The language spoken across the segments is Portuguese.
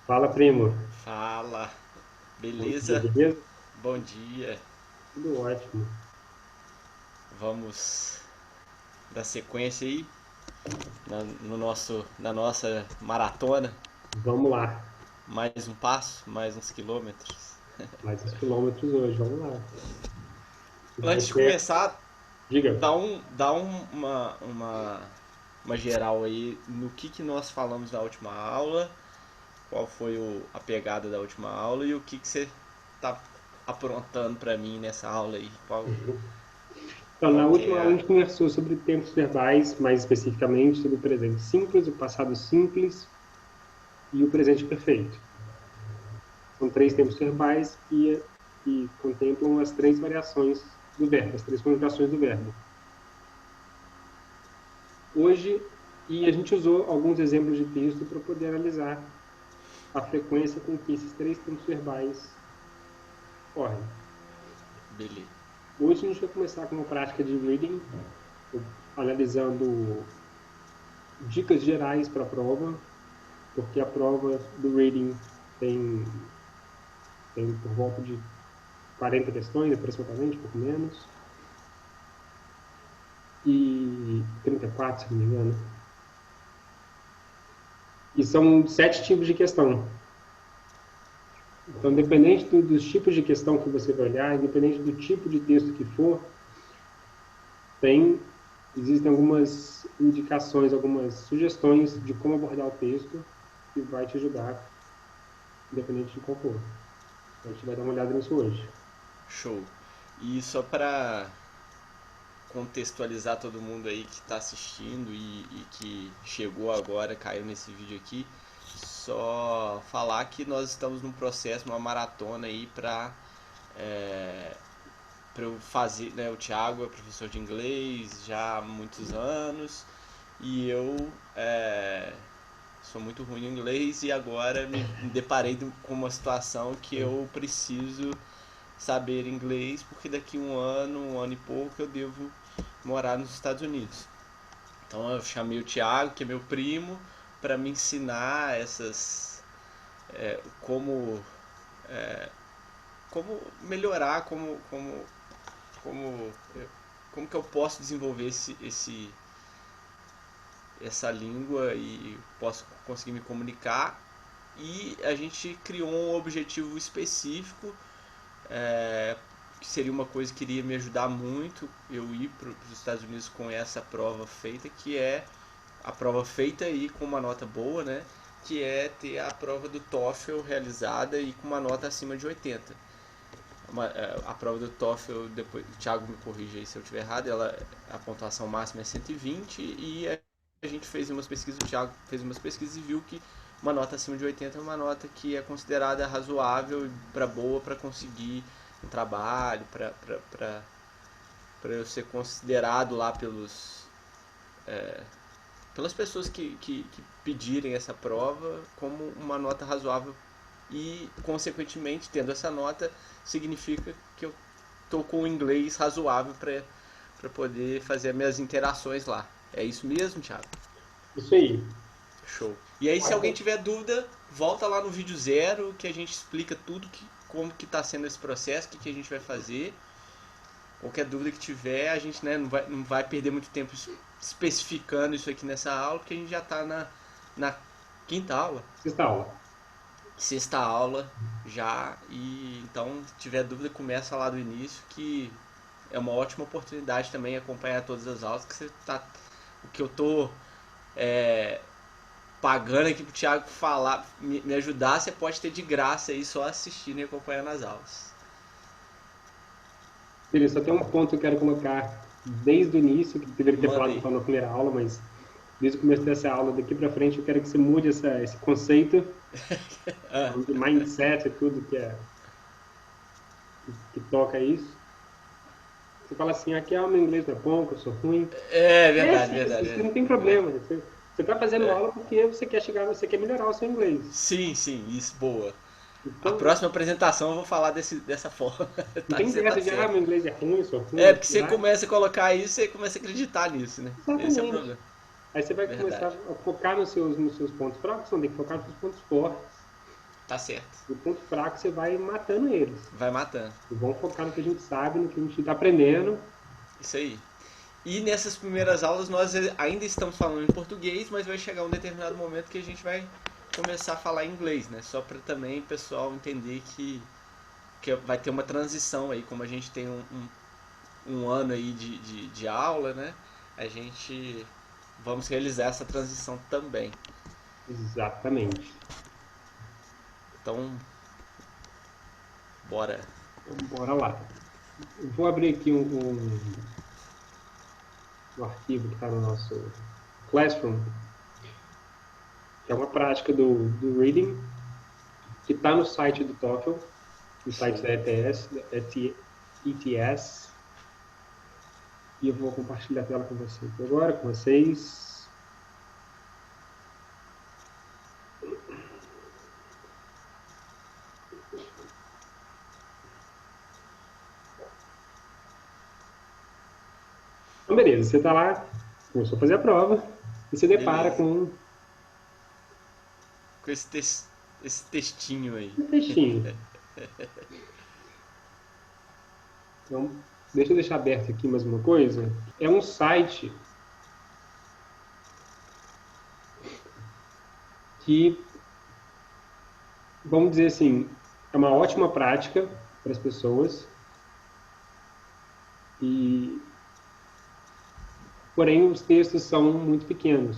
Fala, primo. Fala, Bom dia, beleza? beleza? Bom dia. Tudo ótimo. Vamos dar sequência aí na nossa maratona. Vamos lá. Mais um passo, mais uns quilômetros. Mais uns quilômetros hoje, vamos lá. Vai Antes de ser. começar, Diga. dá uma geral aí no que nós falamos na última aula, qual foi a pegada da última aula e o que você tá aprontando pra mim nessa aula aí. Então, Qual na que última é aula a a. gente conversou sobre tempos verbais, mais especificamente sobre o presente simples, o passado simples e o presente perfeito. São três tempos verbais que contemplam as três variações do verbo, as três conjugações do verbo. Hoje, e a gente usou alguns exemplos de texto para poder analisar a frequência com que esses três tempos verbais ocorrem. Beleza. Hoje a gente vai começar com uma prática de reading, analisando dicas gerais para a prova, porque a prova do reading tem, tem por volta de 40 questões, aproximadamente, um pouco menos, e 34, se não me engano. E são sete tipos de questão. Então, independente dos tipos de questão que você vai olhar, independente do tipo de texto que for, tem existem algumas indicações, algumas sugestões de como abordar o texto que vai te ajudar, independente de qual for. Então, a gente vai dar uma olhada nisso hoje. Show. E só para contextualizar todo mundo aí que está assistindo e que chegou agora, caiu nesse vídeo aqui, só falar que nós estamos num processo, uma maratona aí para eu fazer, né? O Thiago é professor de inglês já há muitos anos e eu sou muito ruim em inglês e agora me deparei com uma situação que eu preciso saber inglês porque daqui um ano e pouco eu devo morar nos Estados Unidos. Então eu chamei o Thiago, que é meu primo, para me ensinar como como melhorar, como, como que eu posso desenvolver essa língua e posso conseguir me comunicar. E a gente criou um objetivo específico, que seria uma coisa que iria me ajudar muito eu ir para os Estados Unidos com essa prova feita, que é a prova feita aí com uma nota boa, né? Que é ter a prova do TOEFL realizada e com uma nota acima de 80. A prova do TOEFL, depois o Thiago me corrige aí se eu estiver errado, a pontuação máxima é 120 e a gente fez umas pesquisas, o Thiago fez umas pesquisas e viu que uma nota acima de 80 é uma nota que é considerada razoável para boa para conseguir um trabalho, para eu ser considerado lá pelas pessoas que pedirem essa prova como uma nota razoável e, consequentemente, tendo essa nota, significa que eu estou com o inglês razoável para poder fazer as minhas interações lá. É isso mesmo, Thiago? Isso aí. Show. E aí, se alguém Então, tiver dúvida, volta lá no vídeo zero que a gente explica tudo como que está sendo esse processo, o que a gente vai fazer. Qualquer dúvida que tiver, a gente, né, não vai perder muito tempo especificando isso aqui nessa aula, porque a gente já está na quinta aula, sexta aula. sexta aula já. E então, se tiver dúvida, começa lá do início, que é uma ótima oportunidade também acompanhar todas as aulas, que você tá. O que eu tô é, pagando aqui pro Thiago falar, me ajudar, você pode ter de graça aí só assistindo e acompanhando as aulas. Beleza, só tem um ponto que eu quero colocar desde o início, que deveria ter Manda falado aí. então na primeira aula, mas desde o começo dessa aula, daqui para frente, eu quero que você mude esse conceito, Ah, falando de mindset e tudo que toca isso. Você fala assim, aqui é o meu inglês não é bom, que eu sou ruim. é É verdade, assim, verdade. isso não tem problema. Você está fazendo aula porque você quer chegar, você quer melhorar o seu inglês. Sim, sim, isso, boa. A Então, próxima apresentação eu vou falar dessa forma. não Tá, tem você tá dessa de, certo. meu inglês é ruim, eu sou É, ruim, porque você nada. começa a colocar isso, você começa a acreditar nisso, né? Esse é o Exatamente. problema. Aí você vai começar Verdade. a focar nos seus pontos fracos, não tem que focar nos seus pontos fortes. Tá certo. E o ponto fraco você vai matando eles. Vai matando. E vamos focar no que a gente sabe, no que a gente está aprendendo. Isso aí. E nessas primeiras aulas nós ainda estamos falando em português, mas vai chegar um determinado momento que a gente vai começar a falar inglês, né? Só para também o pessoal entender que vai ter uma transição aí, como a gente tem um ano aí de aula, né? A gente vamos realizar essa transição também. Exatamente. Então, bora. Então, bora lá. Eu vou abrir aqui um arquivo que está no nosso Classroom, que é uma prática do Reading, que está no site do TOEFL, no site da ETS. E eu vou compartilhar a tela com vocês agora, com vocês. Então, beleza, você está lá, começou a fazer a prova, e se depara com esse textinho aí. um textinho. Então, deixa eu deixar aberto aqui mais uma coisa. É um site que, vamos dizer assim, é uma ótima prática para as pessoas. Porém, os textos são muito pequenos.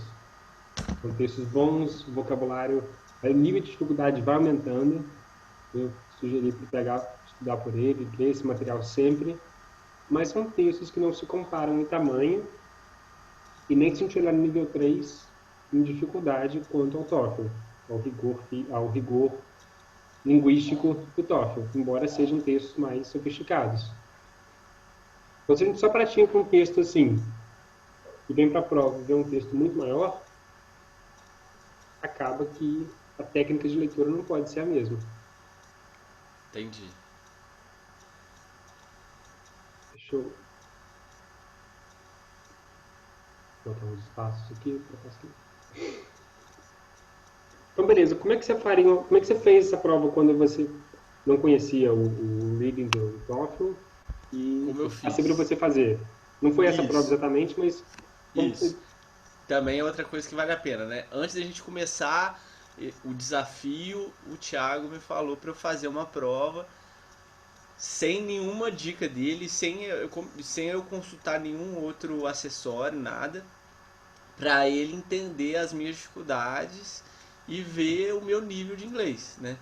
São textos bons, o vocabulário, o nível de dificuldade vai aumentando. Eu sugeri para pegar, estudar por ele, ler esse material sempre. Mas são textos que não se comparam em tamanho e nem se a gente olhar no nível 3 em dificuldade quanto ao TOEFL, ao rigor linguístico do TOEFL, embora sejam textos mais sofisticados. Então, se a gente só pratica com um texto assim, e vem para a prova e vê um texto muito maior, acaba que a técnica de leitura não pode ser a mesma. Entendi. Deixa eu botar uns espaços aqui para facilitar. Então, beleza. Como é que você fez essa prova quando você não conhecia o reading do TOEFL e Como eu fiz. assinou você fazer? Não foi essa Isso. prova exatamente, mas Isso. Também é outra coisa que vale a pena, né? Antes da gente começar o desafio, o Thiago me falou para eu fazer uma prova sem nenhuma dica dele, sem eu consultar nenhum outro acessório, nada, para ele entender as minhas dificuldades e ver o meu nível de inglês, né?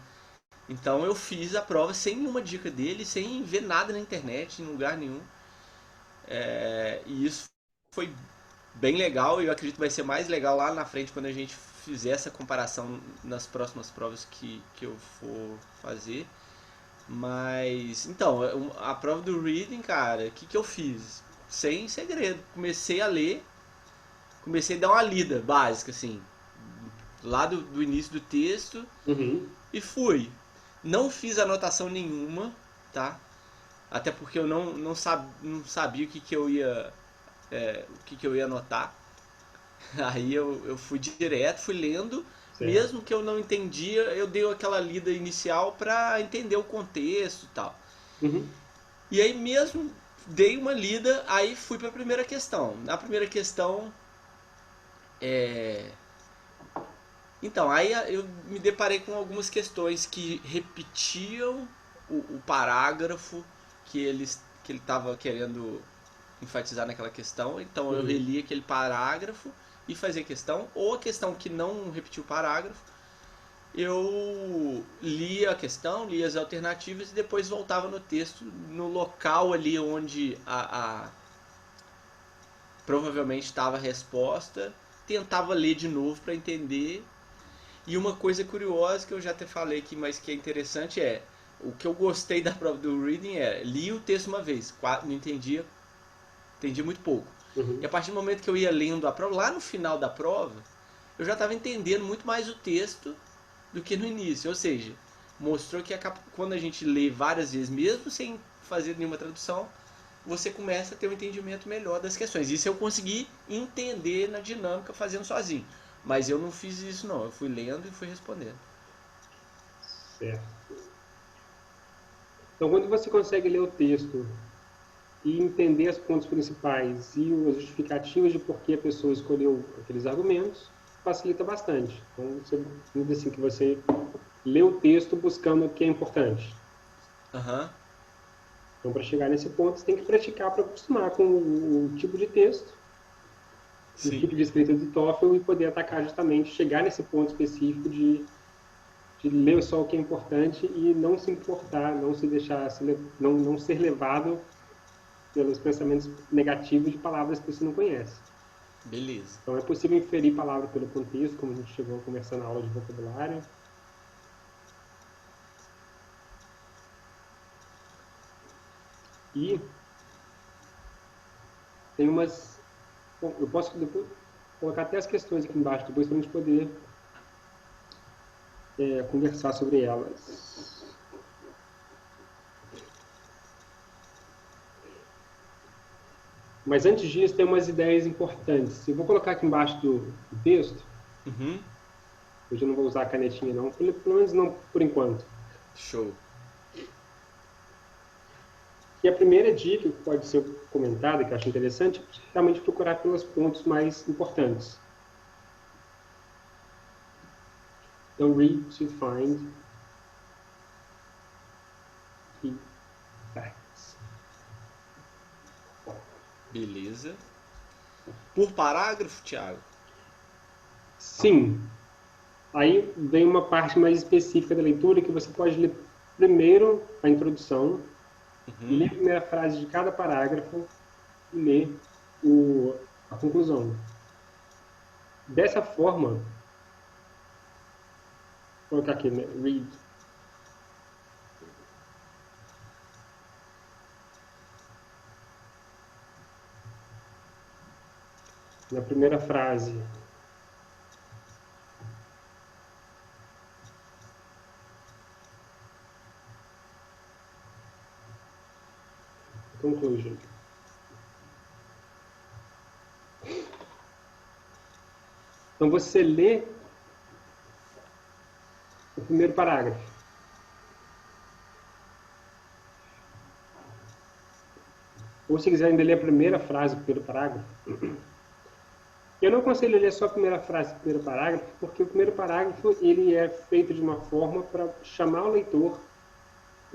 Então eu fiz a prova sem nenhuma dica dele, sem ver nada na internet, em lugar nenhum. E isso foi bem legal e eu acredito que vai ser mais legal lá na frente quando a gente fizer essa comparação nas próximas provas que eu for fazer. Mas, então, a prova do reading, cara, o que eu fiz? Sem segredo. Comecei a ler, comecei a dar uma lida básica, assim, lá do início do texto e fui. Não fiz anotação nenhuma, tá? Até porque eu não sabia o que eu ia anotar. Aí eu fui direto, fui lendo, certo. Mesmo que eu não entendia, eu dei aquela lida inicial para entender o contexto e tal. E aí mesmo dei uma lida, aí fui para a primeira questão. Na primeira questão, então, aí eu me deparei com algumas questões que repetiam o parágrafo que ele estava querendo enfatizar naquela questão. Então eu reli aquele parágrafo e fazia questão. Ou a questão que não repetiu o parágrafo, eu lia a questão, lia as alternativas e depois voltava no texto, no local ali onde provavelmente estava a resposta, tentava ler de novo para entender. E uma coisa curiosa que eu já até falei aqui, mas que é interessante o que eu gostei da prova do reading li o texto uma vez, não entendia muito pouco. E a partir do momento que eu ia lendo a prova, lá no final da prova, eu já estava entendendo muito mais o texto do que no início. Ou seja, mostrou que quando a gente lê várias vezes, mesmo sem fazer nenhuma tradução, você começa a ter um entendimento melhor das questões. Isso eu consegui entender na dinâmica fazendo sozinho. Mas eu não fiz isso não, eu fui lendo e fui respondendo. Certo. Então, quando você consegue ler o texto e entender os pontos principais e as justificativas de por que a pessoa escolheu aqueles argumentos, facilita bastante. Então, você diz assim que você lê o texto buscando o que é importante. Aham. Então, para chegar nesse ponto, você tem que praticar para acostumar com o tipo de texto, o Sim. tipo de escrita do TOEFL e poder atacar justamente, chegar nesse ponto específico de ler só o que é importante e não se importar, não se deixar, não ser levado pelos pensamentos negativos de palavras que você não conhece. Beleza. Então, é possível inferir palavra pelo contexto, como a gente chegou a conversar na aula de vocabulário. E tem umas... Bom, eu posso depois colocar até as questões aqui embaixo, depois para a gente poder conversar sobre elas. Mas antes disso, tem umas ideias importantes. Eu vou colocar aqui embaixo do texto. Uhum. Hoje eu não vou usar a canetinha, não. Pelo menos não por enquanto. Show. E a primeira dica que pode ser comentada, que eu acho interessante, é realmente procurar pelos pontos mais importantes. Então, read to find key facts. Beleza. Por parágrafo, Thiago? Sim. Aí vem uma parte mais específica da leitura que você pode ler primeiro a introdução, ler a primeira frase de cada parágrafo e ler a conclusão. Dessa forma, vou colocar aqui, né? Read. Na primeira frase, conclusion. Então você lê o primeiro parágrafo. Ou se quiser ainda ler a primeira frase do primeiro parágrafo. Eu não aconselho ler só a primeira frase do primeiro parágrafo, porque o primeiro parágrafo ele é feito de uma forma para chamar o leitor,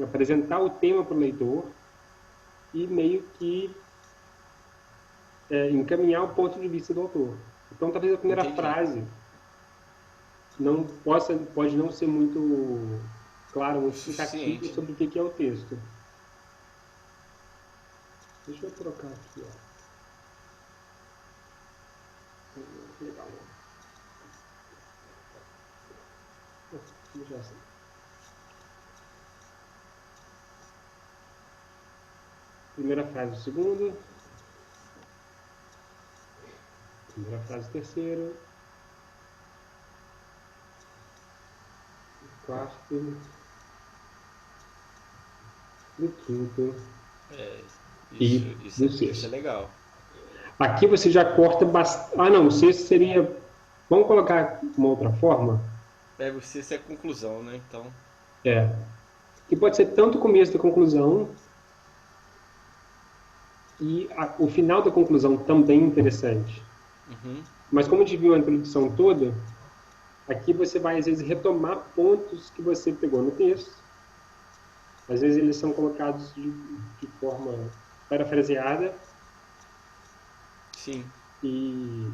apresentar o tema para o leitor e meio que encaminhar o ponto de vista do autor. Então, talvez a primeira frase pode não ser muito clara, muito explicativa sobre o que é o texto. Deixa eu trocar aqui, ó. Legal. Já sei. Primeira frase do segundo. Primeira frase do terceiro. Quarto. Do quinto. Isso é legal. Aqui você já corta bastante. Ah, não, o sexto seria. Vamos colocar uma outra forma? O sexto é a conclusão, né? Então. Que pode ser tanto o começo da conclusão e o final da conclusão também interessante. Mas como a gente viu a introdução toda, aqui você vai às vezes retomar pontos que você pegou no texto. Às vezes eles são colocados de forma parafraseada. Sim. E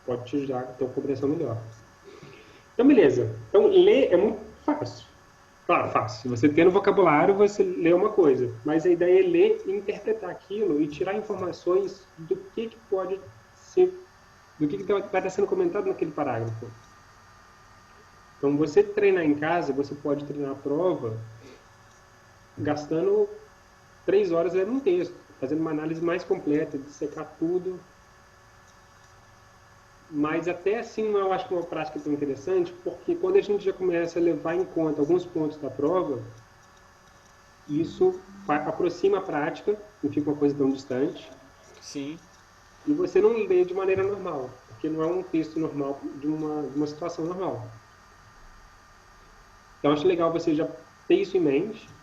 pode te ajudar a ter uma compreensão melhor. Então, beleza. Então, ler é muito fácil. Claro, fácil. Se você tem no vocabulário, você lê uma coisa. Mas a ideia é ler e interpretar aquilo e tirar informações do que pode ser, do que vai estar sendo comentado naquele parágrafo. Então, você treinar em casa, você pode treinar a prova gastando 3 horas lendo um texto, fazendo uma análise mais completa, dissecar tudo. Mas até assim eu acho que é uma prática tão interessante, porque quando a gente já começa a levar em conta alguns pontos da prova, isso aproxima a prática, não fica uma coisa tão distante. Sim. E você não lê de maneira normal, porque não é um texto normal de uma situação normal. Então, acho legal você já ter isso em mente.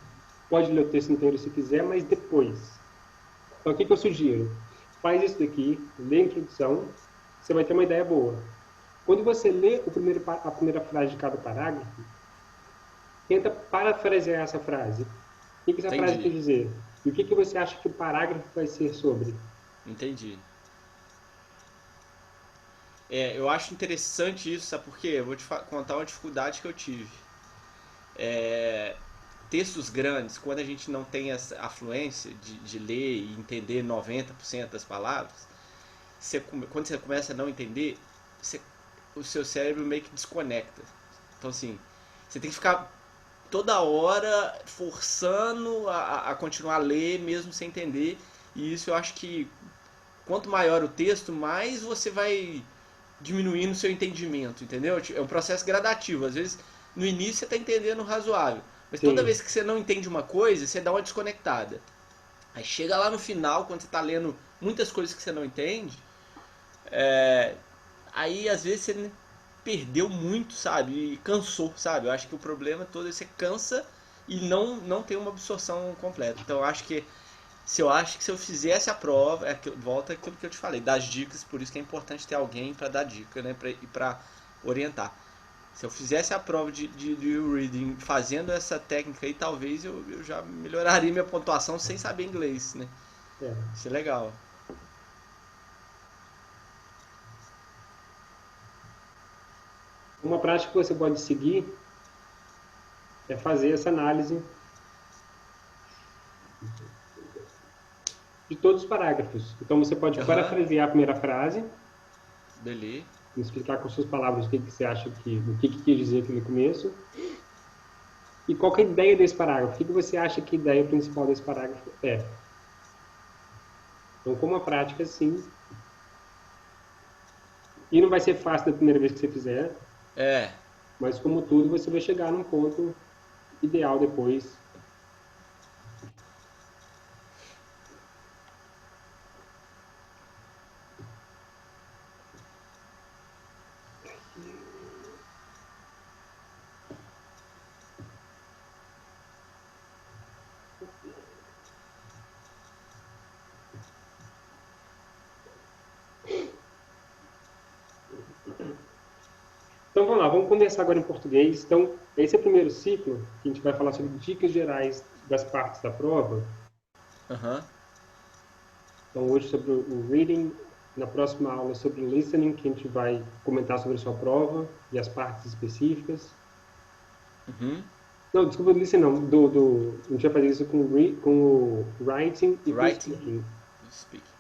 Pode ler o texto inteiro se quiser, mas depois. Então, o que eu sugiro? Faz isso daqui, lê a introdução, você vai ter uma ideia boa. Quando você lê a primeira frase de cada parágrafo, tenta parafrasear essa frase. O que essa frase quer Entendi, dizer? E o que você acha que o parágrafo vai ser sobre? entendi. É, eu acho interessante isso, sabe por quê? Eu vou te contar uma dificuldade que eu tive. É, textos grandes, quando a gente não tem essa afluência de ler e entender 90% das palavras, quando você começa a não entender, o seu cérebro meio que desconecta. Então, assim, você tem que ficar toda hora forçando a continuar a ler mesmo sem entender. E isso eu acho que quanto maior o texto, mais você vai diminuindo o seu entendimento, entendeu? É um processo gradativo. Às vezes, no início você está entendendo razoável, mas toda Sim, vez que você não entende uma coisa, você dá uma desconectada. Aí chega lá no final, quando você está lendo muitas coisas que você não entende, aí às vezes você perdeu muito, sabe? E cansou, sabe? Eu acho que o problema todo é que você cansa e não tem uma absorção completa. Então eu acho que se eu fizesse a prova, volta aquilo que eu te falei, das dicas, por isso que é importante ter alguém para dar dica, né? E para orientar. Se eu fizesse a prova de reading fazendo essa técnica aí, talvez eu já melhoraria minha pontuação sem saber inglês, né? é. Isso é legal. Uma prática que você pode seguir é fazer essa análise de todos os parágrafos. Então, você pode Aham, uhum. parafrasear a primeira frase, Beleza. explicar com suas palavras o que você acha o que quis dizer aqui no começo, e qual é a ideia desse parágrafo, o que você acha que a ideia principal desse parágrafo é. Então, como a prática, sim, e não vai ser fácil da primeira vez que você fizer, É, mas como tudo, você vai chegar num ponto ideal depois. Então vamos lá, vamos começar agora em português. Então, esse é o primeiro ciclo, que a gente vai falar sobre dicas gerais das partes da prova. aham. Então, hoje sobre o reading, na próxima aula sobre o listening, que a gente vai comentar sobre a sua prova e as partes específicas. Uhum. Não, desculpa, listening não, a gente vai fazer isso com o writing e com o Writing, speaking. speaking.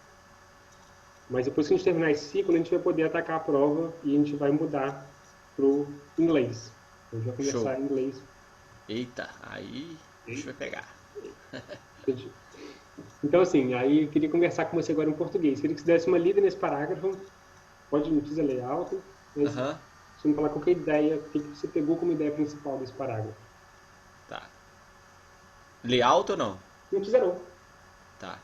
Mas depois que a gente terminar esse ciclo, a gente vai poder atacar a prova e a gente vai mudar para o inglês. A gente vai Show. conversar em inglês. Eita, aí a gente vai pegar. Então, assim, aí eu queria conversar com você agora em português. Queria que você desse uma lida nesse parágrafo. Pode, não precisa ler alto, mas Aham, você me falar qualquer ideia, o que você pegou como ideia principal desse parágrafo. tá. Layout ou não? Não precisa não. Tá.